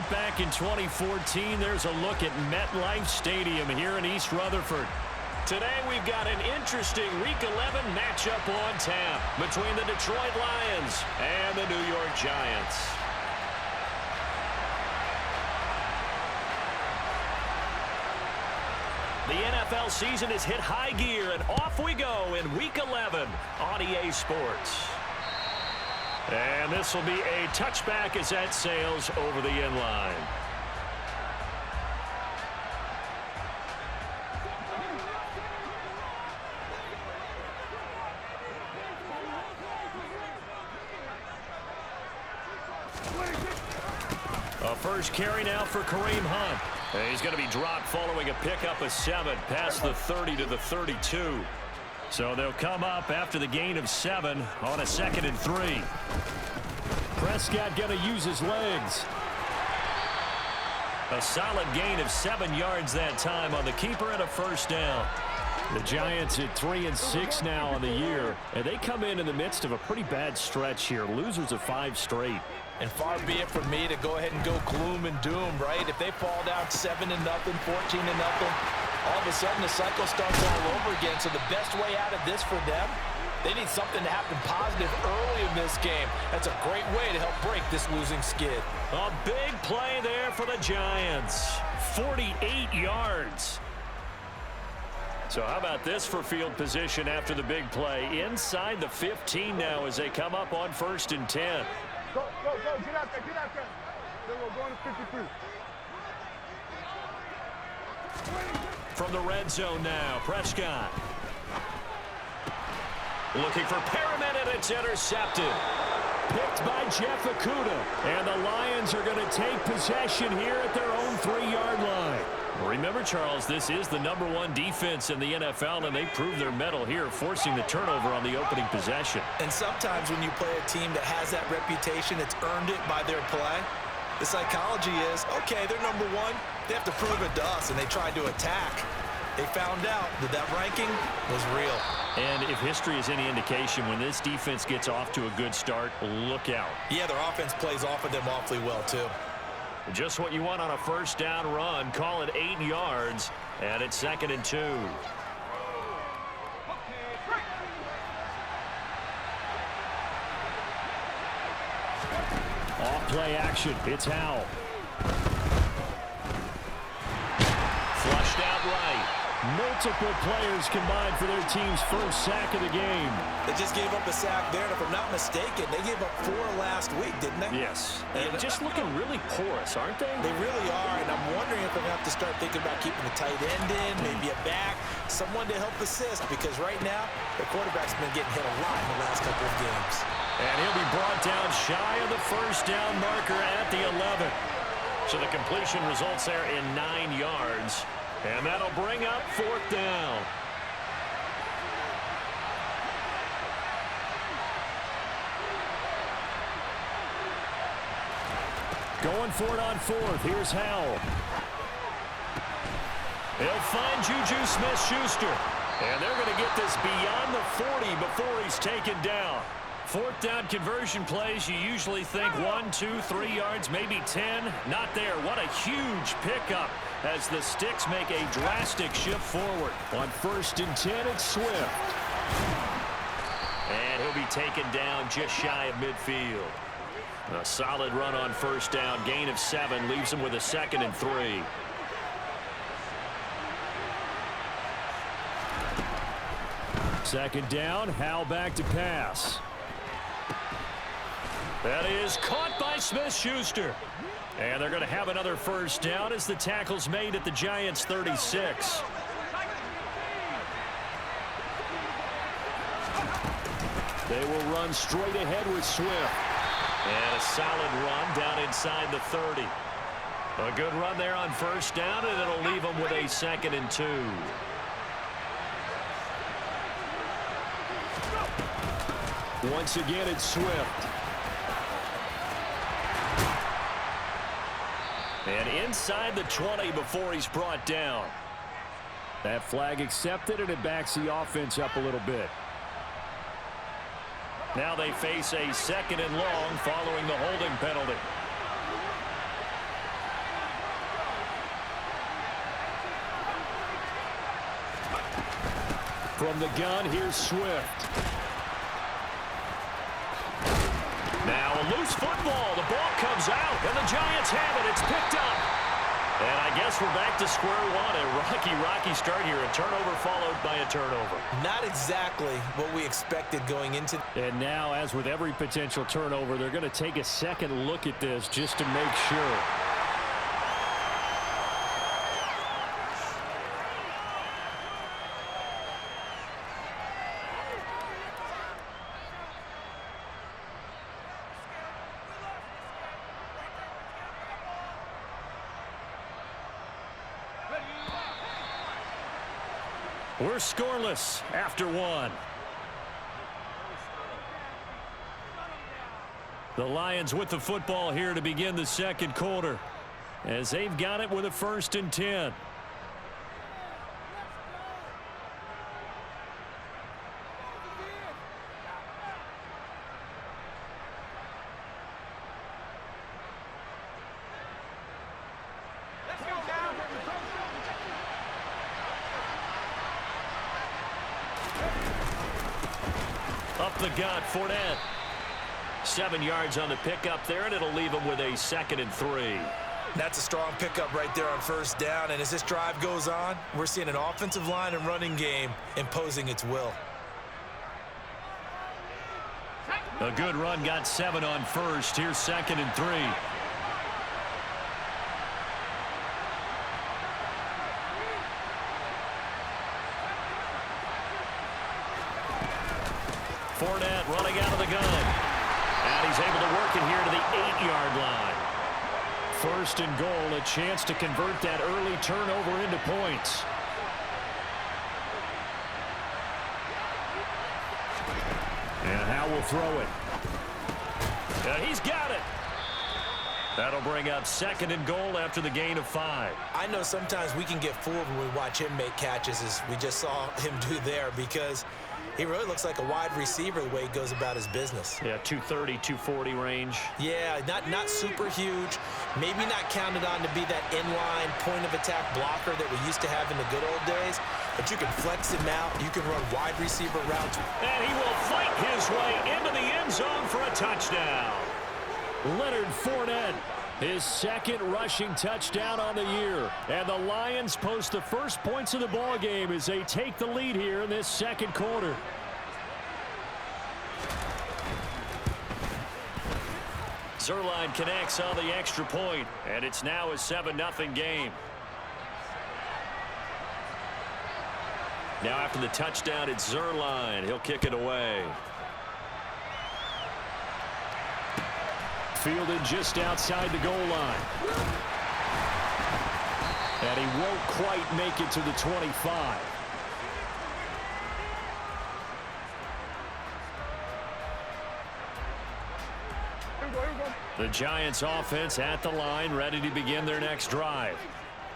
start back in 2014. There's a look at MetLife Stadium here in East Rutherford. Today we've got an interesting Week 11 matchup on tap between the Detroit Lions and the New York Giants. The NFL season has hit high gear, and off we go in Week 11 on EA Sports. And this will be a touchback as that sails over the end line. A first carry now for Kareem Hunt. And he's going to be dropped following a pickup of 7 past the 30 to the 32. So they'll come up after the gain of 7 on a 2nd and 3. Prescott going to use his legs. A solid gain of 7 yards that time on the keeper and a first down. The Giants at 3-6 now on the year, and they come in the midst of a pretty bad stretch here. Losers of 5 straight. And far be it from me to go ahead and go gloom and doom, right? If they fall down 7-0, 14-0, all of a sudden the cycle starts all over again. So the best way out of this for them, they need something to happen positive early in this game. That's a great way to help break this losing skid. A big play there for the Giants. 48 yards. So how about this for field position after the big play? Inside the 15 now as they come up on 1st and 10. Go, get out there. Then we're going to 53. From the red zone now, Prescott. Looking for Perriman, and it's intercepted. Picked by Jeff Okudah. And the Lions are going to take possession here at their own 3-yard line. Remember, Charles, this is the #1 defense in the NFL, and they prove their mettle here, forcing the turnover on the opening possession. And sometimes when you play a team that has that reputation, it's earned it by their play. The psychology is, okay, they're #1. They have to prove it to us, and they tried to attack. They found out that that ranking was real. And if history is any indication, when this defense gets off to a good start, look out. Yeah, their offense plays off of them awfully well, too. Just what you want on a first down run. Call it 8 yards, and it's 2nd and 2. Off play action. It's Howell. Flushed out right. Multiple players combined for their team's first sack of the game. They just gave up a sack there, and if I'm not mistaken, they gave up 4 last week, didn't they? Yes. And just looking really porous, aren't they? They really are, and I'm wondering if they're going to have to start thinking about keeping the tight end in, maybe a back, someone to help assist, because right now, the quarterback's been getting hit a lot in the last couple of games. And he'll be brought down shy of the first down marker at the 11. So the completion results there in 9 yards. And that'll bring up 4th down. Going for it on 4th. Here's Howell. He'll find Juju Smith-Schuster. And they're going to get this beyond the 40 before he's taken down. 4th down conversion plays, you usually think 1, 2, 3 yards, maybe 10. Not there. What a huge pickup as the Sticks make a drastic shift forward. On 1st and 10, it's Swift. And he'll be taken down just shy of midfield. A solid run on 1st down. Gain of 7 leaves him with a 2nd and 3. Second down, Howell back to pass. That is caught by Smith-Schuster. And they're going to have another first down as the tackle's made at the Giants' 36. They will run straight ahead with Swift. And a solid run down inside the 30. A good run there on 1st down, and it'll leave them with a 2nd and 2. Once again, it's Swift. And inside the 20 before he's brought down. That flag accepted, and it backs the offense up a little bit. Now they face a 2nd and long following the holding penalty. From the gun, here's Swift. Now a loose football. The ball comes out, and the Giants have it. It's picked up. And I guess we're back to square one. A rocky start here. A turnover followed by a turnover. Not exactly what we expected going into. And now, as with every potential turnover, they're going to take a second look at this just to make sure. We're scoreless after one. The Lions with the football here to begin the second quarter, as they've got it with a 1st and 10. Up the gut, Fournette. 7 yards on the pickup there, and it'll leave him with a 2nd and 3. That's a strong pickup right there on 1st down, and as this drive goes on, we're seeing an offensive line and running game imposing its will. A good run, got 7 on 1st. Here's 2nd and 3. Fournette running out of the gun. And he's able to work it here to the 8-yard line. 1st and goal, a chance to convert that early turnover into points. And Howe will throw it. And he's got it. That'll bring up 2nd and goal after the gain of 5. I know sometimes we can get fooled when we watch him make catches, as we just saw him do there, because he really looks like a wide receiver the way he goes about his business. Yeah, 230, 240 range. Yeah, not super huge. Maybe not counted on to be that inline point-of-attack blocker that we used to have in the good old days. But you can flex him out. You can run wide receiver routes. And he will fight his way into the end zone for a touchdown. Leonard Fournette, his 2nd rushing touchdown on the year. And the Lions post the first points of the ball game as they take the lead here in this second quarter. Zuerlein connects on the extra point, and it's now a 7-0 game. Now after the touchdown, it's Zuerlein. He'll kick it away. Fielded just outside the goal line. And he won't quite make it to the 25. The Giants offense at the line, ready to begin their next drive.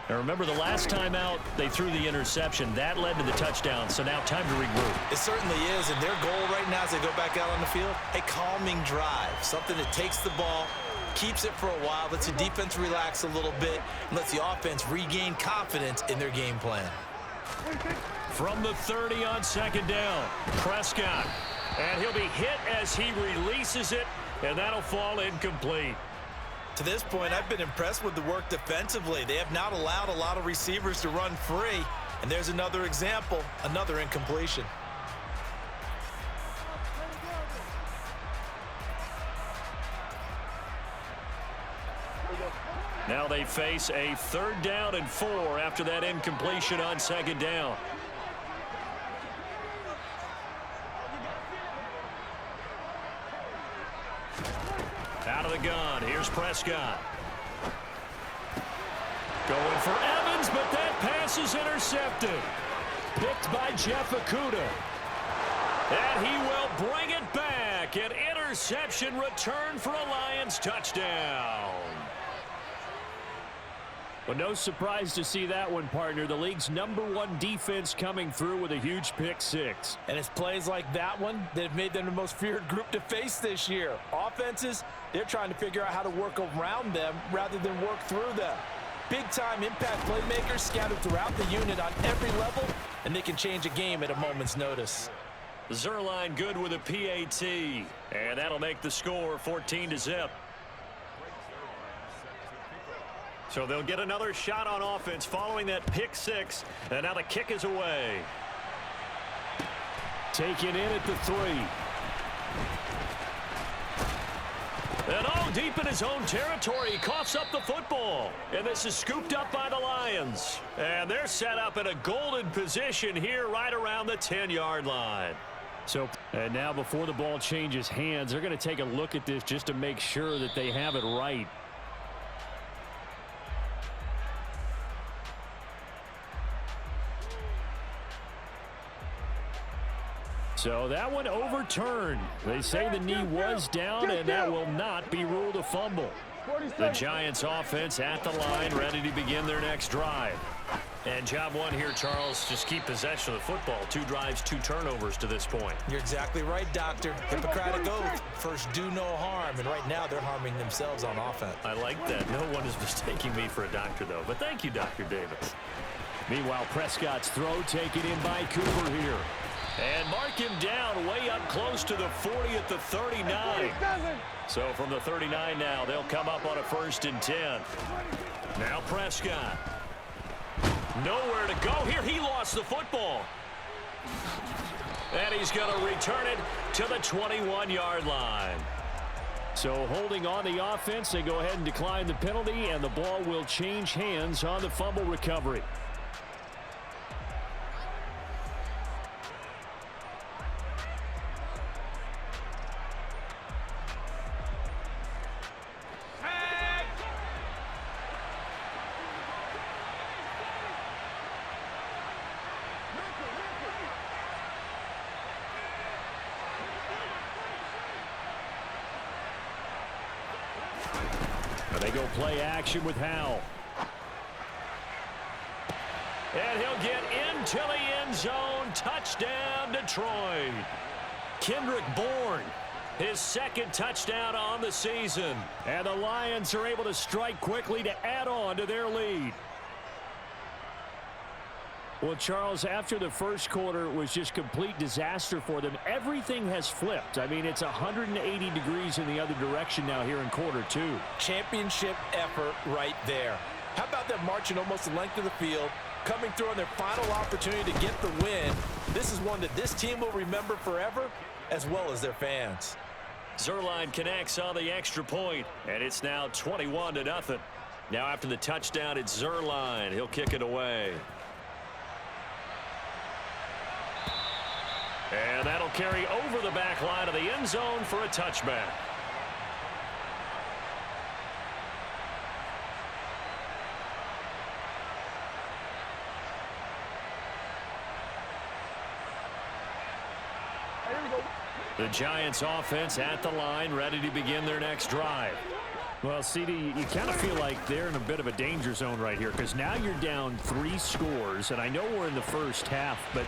Now remember, the last time out, they threw the interception. That led to the touchdown, so now time to regroup. It certainly is, and their goal right now as they go back out on the field, a calming drive, something that takes the ball, keeps it for a while, lets the defense relax a little bit, and lets the offense regain confidence in their game plan. From the 30 on 2nd down, Prescott. And he'll be hit as he releases it, and that'll fall incomplete. To this point, I've been impressed with the work defensively. They have not allowed a lot of receivers to run free. And there's another example, another incompletion. Now they face a 3rd down and 4 after that incompletion on 2nd down. Out of the gun, here's Prescott. Going for Evans, but that pass is intercepted. Picked by Jeff Okudah. And he will bring it back. An interception return for a Lions touchdown. But no surprise to see that one, partner. The league's #1 defense coming through with a huge pick 6. And it's plays like that one that have made them the most feared group to face this year. Offenses, they're trying to figure out how to work around them rather than work through them. Big-time impact playmakers scattered throughout the unit on every level, and they can change a game at a moment's notice. Zuerlein good with a PAT, and that'll make the score 14-0. So they'll get another shot on offense following that pick six, and now the kick is away. Taken in at the 3. And deep in his own territory, he coughs up the football. And this is scooped up by the Lions. And they're set up in a golden position here right around the 10-yard line. So, and now before the ball changes hands, they're going to take a look at this just to make sure that they have it right. So that one overturned. They say the knee was down, and that will not be ruled a fumble. The Giants offense at the line, ready to begin their next drive. And job one here, Charles, just keep possession of the football. 2 drives, 2 turnovers to this point. You're exactly right, Doctor. Hippocratic oath. First, do no harm. And right now, they're harming themselves on offense. I like that. No one is mistaking me for a doctor, though. But thank you, Dr. Davis. Meanwhile, Prescott's throw taken in by Cooper here. And mark him down way up close to the 40 at the 39. So from the 39 now, they'll come up on a 1st and 10. Now Prescott. Nowhere to go here. He lost the football. And he's going to return it to the 21-yard line. So holding on the offense, they go ahead and decline the penalty, and the ball will change hands on the fumble recovery. They go play action with Howell. And he'll get into the end zone. Touchdown, Detroit. Kendrick Bourne, his 2nd touchdown on the season. And the Lions are able to strike quickly to add on to their lead. Well, Charles, after the first quarter was just complete disaster for them, everything has flipped. I mean, it's 180 degrees in the other direction now here in quarter 2. Championship effort right there. How about them marching almost the length of the field, coming through on their final opportunity to get the win? This is one that this team will remember forever, as well as their fans. Zuerlein connects on the extra point, and it's now 21-0. Now after the touchdown, it's Zuerlein. He'll kick it away. And that'll carry over the back line of the end zone for a touchback. The Giants offense at the line, ready to begin their next drive. Well, CD, you kind of feel like they're in a bit of a danger zone right here, because now you're down 3 scores, and I know we're in the first half, but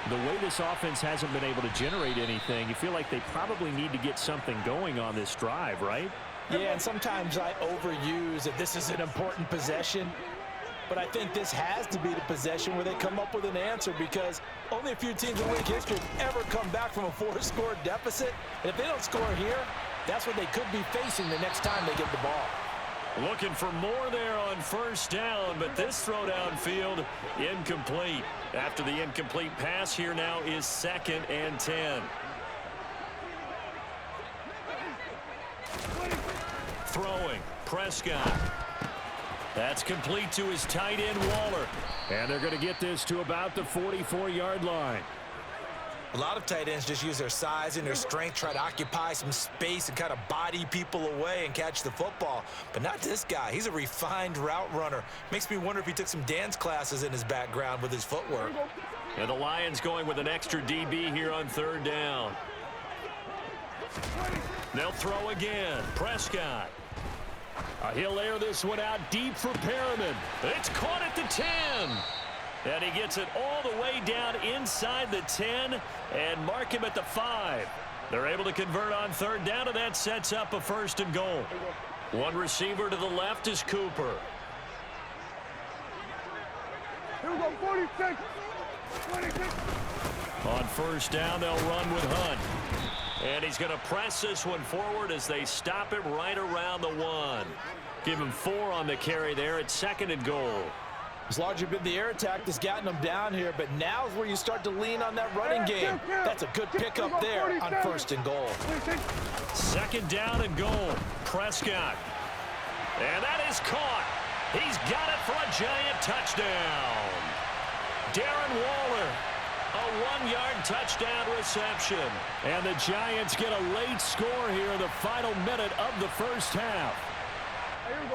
the way this offense hasn't been able to generate anything, you feel like they probably need to get something going on this drive, right? Yeah, and sometimes I overuse that this is an important possession, but I think this has to be the possession where they come up with an answer, because only a few teams in league history have ever come back from a 4-score deficit. And if they don't score here, that's what they could be facing the next time they get the ball. Looking for more there on 1st down, but this throw downfield incomplete. After the incomplete pass, here now is 2nd and 10. Throwing, Prescott. That's complete to his tight end, Waller. And they're going to get this to about the 44-yard line. A lot of tight ends just use their size and their strength, try to occupy some space and kind of body people away and catch the football. But not this guy. He's a refined route runner. Makes me wonder if he took some dance classes in his background with his footwork. And the Lions going with an extra DB here on 3rd down. They'll throw again. Prescott. He'll air this one out deep for Perriman. It's caught at the 10. And he gets it all the way down inside the 10 and mark him at the 5. They're able to convert on 3rd down, and that sets up a 1st and goal. One receiver to the left is Cooper. Here we go, 46. On first down, they'll run with Hunt. And he's going to press this one forward as they stop it right around the 1. Give him 4 on the carry there at 2nd and goal. It's largely been the air attack that's gotten them down here, but now is where you start to lean on that running game. That's a good pickup there on 1st and goal. 2nd down and goal. Prescott. And that is caught. He's got it for a giant touchdown. Darren Waller, a 1-yard touchdown reception. And the Giants get a late score here in the final minute of the first half.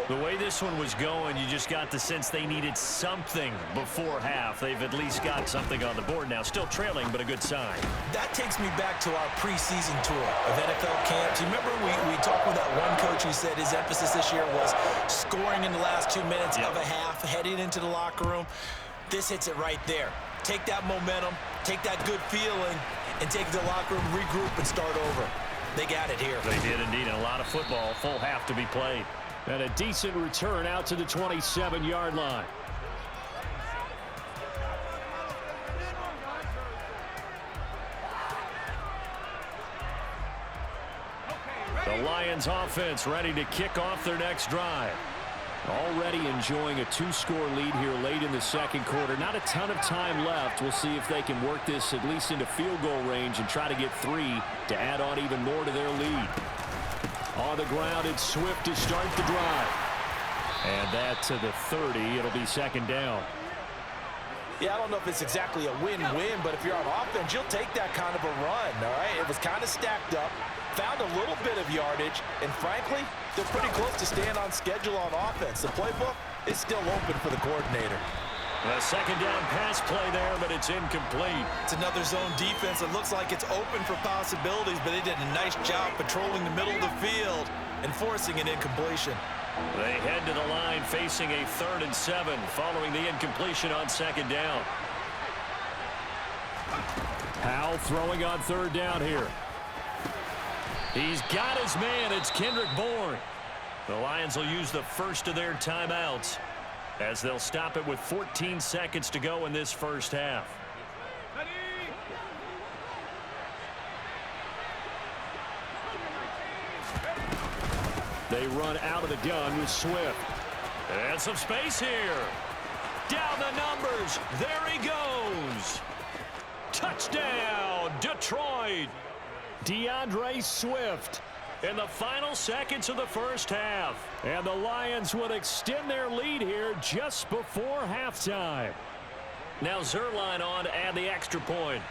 The way this one was going, you just got the sense they needed something before half. They've at least got something on the board now. Still trailing, but a good sign. That takes me back to our preseason tour of NFL camps. You remember we talked with that one coach who said his emphasis this year was scoring in the last 2 minutes of a half, heading into the locker room. This hits it right there. Take that momentum, take that good feeling, and take the locker room, regroup, and start over. They got it here. They did indeed, and a lot of football, full half to be played. And a decent return out to the 27-yard line. The Lions offense ready to kick off their next drive. Already enjoying a 2-score lead here late in the 2nd quarter. Not a ton of time left. We'll see if they can work this at least into field goal range and try to get 3 to add on even more to their lead. On the ground, it's Swift to start the drive. And that to the 30. It'll be 2nd down. Yeah, I don't know if it's exactly a win-win, but if you're on offense, you'll take that kind of a run, all right? It was kind of stacked up, found a little bit of yardage, and frankly, they're pretty close to staying on schedule on offense. The playbook is still open for the coordinator. A 2nd down pass play there, but it's incomplete. It's another zone defense. It looks like it's open for possibilities, but they did a nice job patrolling the middle of the field and forcing an incompletion. They head to the line facing a 3rd and 7 following the incompletion on 2nd down. Powell throwing on 3rd down here. He's got his man. It's Kendrick Bourne. The Lions will use the first of their timeouts as they'll stop it with 14 seconds to go in this first half. They run out of the gun with Swift. And some space here. Down the numbers. There he goes. Touchdown, Detroit. DeAndre Swift in the final seconds of the first half. And the Lions would extend their lead here just before halftime. Now Zuerlein on to add the extra point.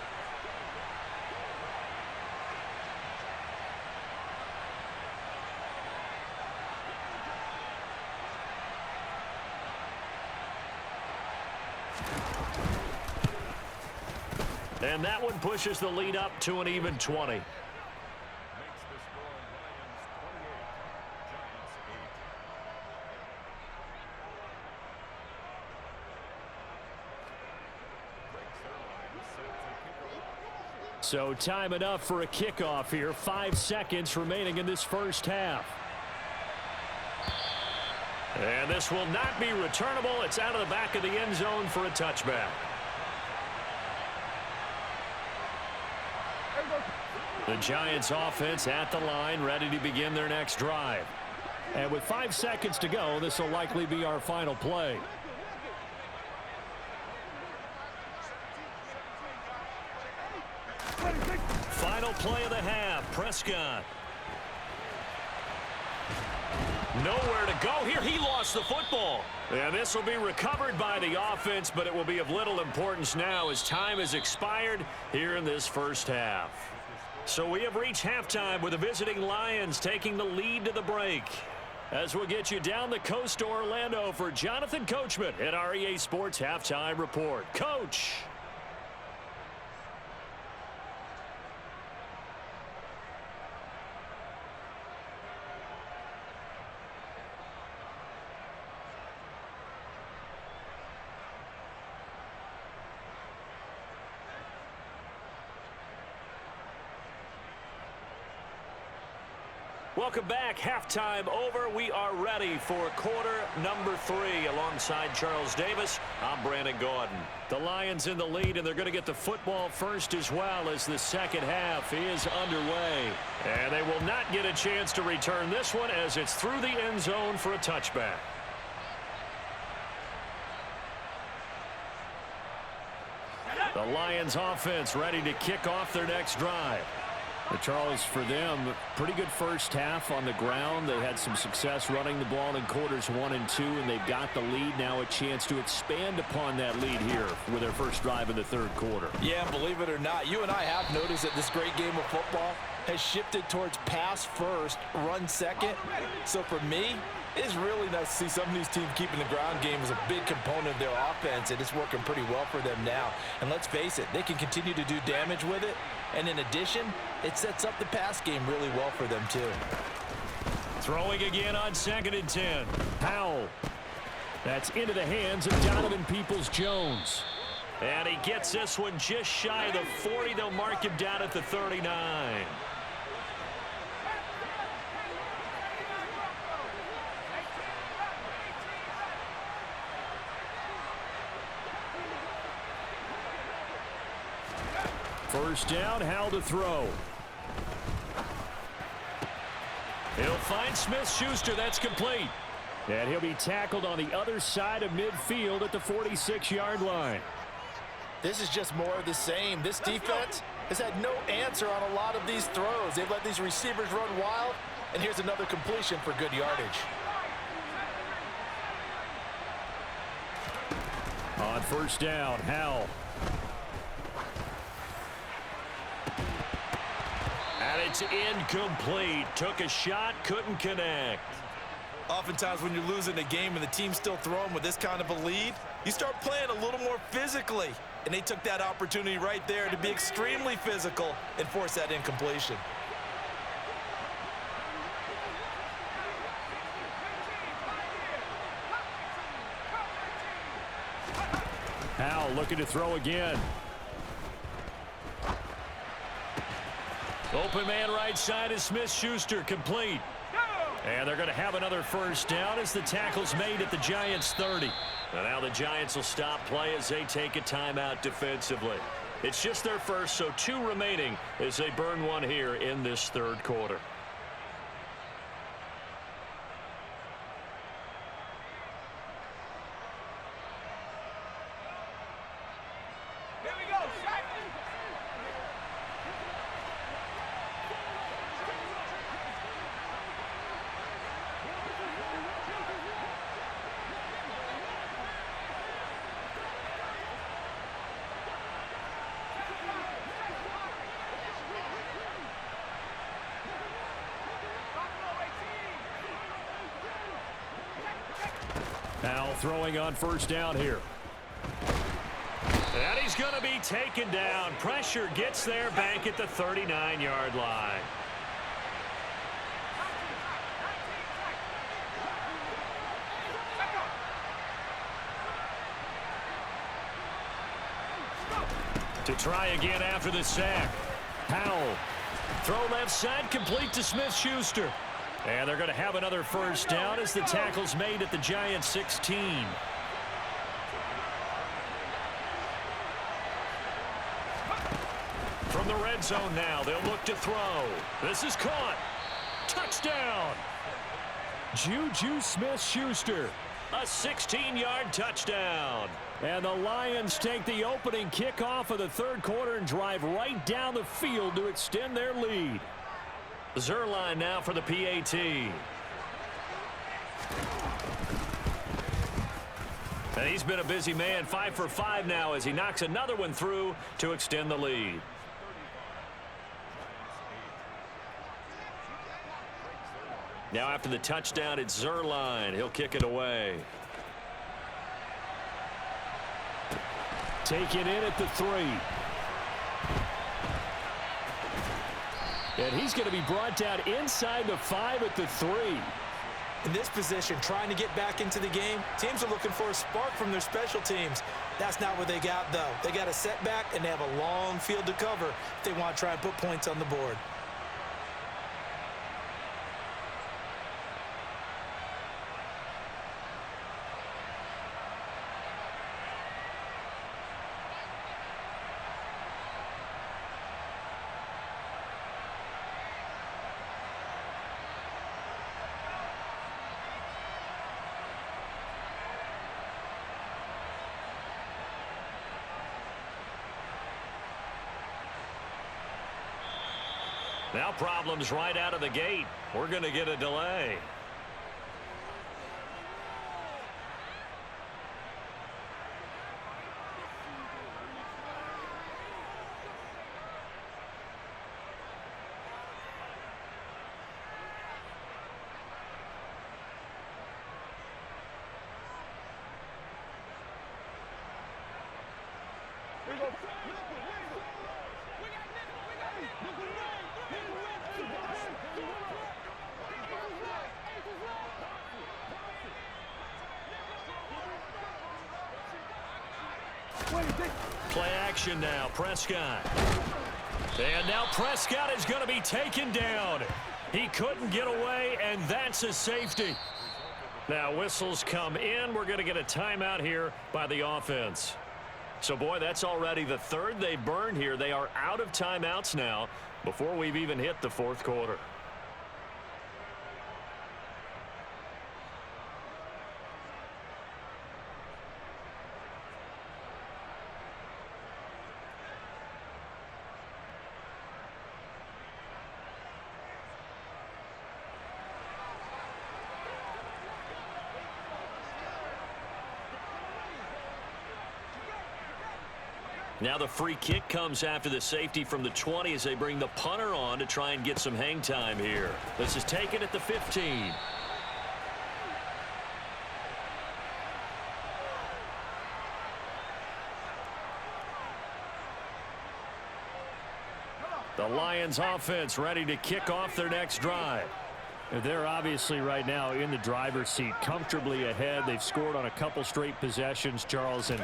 And that one pushes the lead up to an even 20. So time enough for a kickoff here. 5 seconds remaining in this first half. And this will not be returnable. It's out of the back of the end zone for a touchback. The Giants offense at the line, ready to begin their next drive. And with 5 seconds to go, this will likely be our final play. Final play of the half. Prescott. Nowhere to go here. He lost the football. And this will be recovered by the offense, but it will be of little importance now as time has expired here in this first half. So we have reached halftime with the visiting Lions taking the lead to the break. As we'll get you down the coast to Orlando for Jonathan Coachman at our EA Sports Halftime Report. Coach. Welcome back. Halftime over. We are ready for quarter number 3. Alongside Charles Davis, I'm Brandon Gaudin. The Lions in the lead, and they're going to get the football first as well as the second half is underway. And they will not get a chance to return this one as it's through the end zone for a touchback. The Lions offense ready to kick off their next drive. Charles, for them, pretty good first half on the ground. They had some success running the ball in quarters 1 and 2, and they've got the lead. Now a chance to expand upon that lead here with their first drive in the third quarter. Yeah, believe it or not, you and I have noticed that this great game of football has shifted towards pass first, run second. So for me, it's really nice to see some of these teams keeping the ground game as a big component of their offense, and it's working pretty well for them now. And let's face it, they can continue to do damage with it. And in addition, it sets up the pass game really well for them too. Throwing again on 2nd and 10. Powell. That's into the hands of Donovan Peoples-Jones. And he gets this one just shy of the 40. They'll mark him down at the 39. First down, Howell to throw. He'll find Smith-Schuster. That's complete. And he'll be tackled on the other side of midfield at the 46-yard line. This is just more of the same. This defense has had no answer on a lot of these throws. They've let these receivers run wild, and here's another completion for good yardage. On first down, Howell. And it's incomplete. Took a shot, couldn't connect. Oftentimes when you're losing a game and the team's still throwing with this kind of a lead, you start playing a little more physically. And they took that opportunity right there to be extremely physical and force that incompletion. Howell looking to throw again. Open man right side is Smith-Schuster, complete. And they're going to have another first down as the tackle's made at the Giants' 30. And now the Giants will stop play as they take a timeout defensively. It's just their first, so 2 remaining as they burn one here in this third quarter. Here we go, sack. Now throwing on first down here. And he's going to be taken down. Pressure gets there back at the 39-yard line. To try again after the sack. Powell. Throw left side, complete to Smith-Schuster. And they're going to have another first down as the tackle's made at the Giants' 16. From the red zone now, they'll look to throw. This is caught. Touchdown. Juju Smith-Schuster. A 16-yard touchdown. And the Lions take the opening kickoff of the third quarter and drive right down the field to extend their lead. Zuerlein now for the PAT. And he's been a busy man, 5 for 5 now as he knocks another one through to extend the lead. Now after the touchdown, it's Zuerlein. He'll kick it away. Take it in at the 3. And he's going to be brought down inside the 5 at the 3. In this position, trying to get back into the game, teams are looking for a spark from their special teams. That's not what they got, though. They got a setback, and they have a long field to cover if they want to try and put points on the board. Now problems right out of the gate. We're going to get a delay. Play action now, Prescott. And now Prescott is going to be taken down. He couldn't get away, and that's a safety. Now whistles come in. We're going to get a timeout here by the offense. So, boy, that's already the third they burned here. They are out of timeouts now before we've even hit the fourth quarter. Now the free kick comes after the safety from the 20 as they bring the punter on to try and get some hang time here. This is taken at the 15. The Lions offense ready to kick off their next drive. They're obviously right now in the driver's seat, comfortably ahead. They've scored on a couple straight possessions, Charles. And,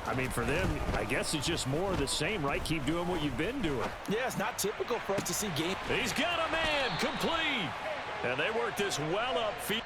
I mean, for them, I guess it's just more of the same, right? Keep doing what you've been doing. Yeah, it's not typical for us to see game. He's got a man complete. And they work this well upfield.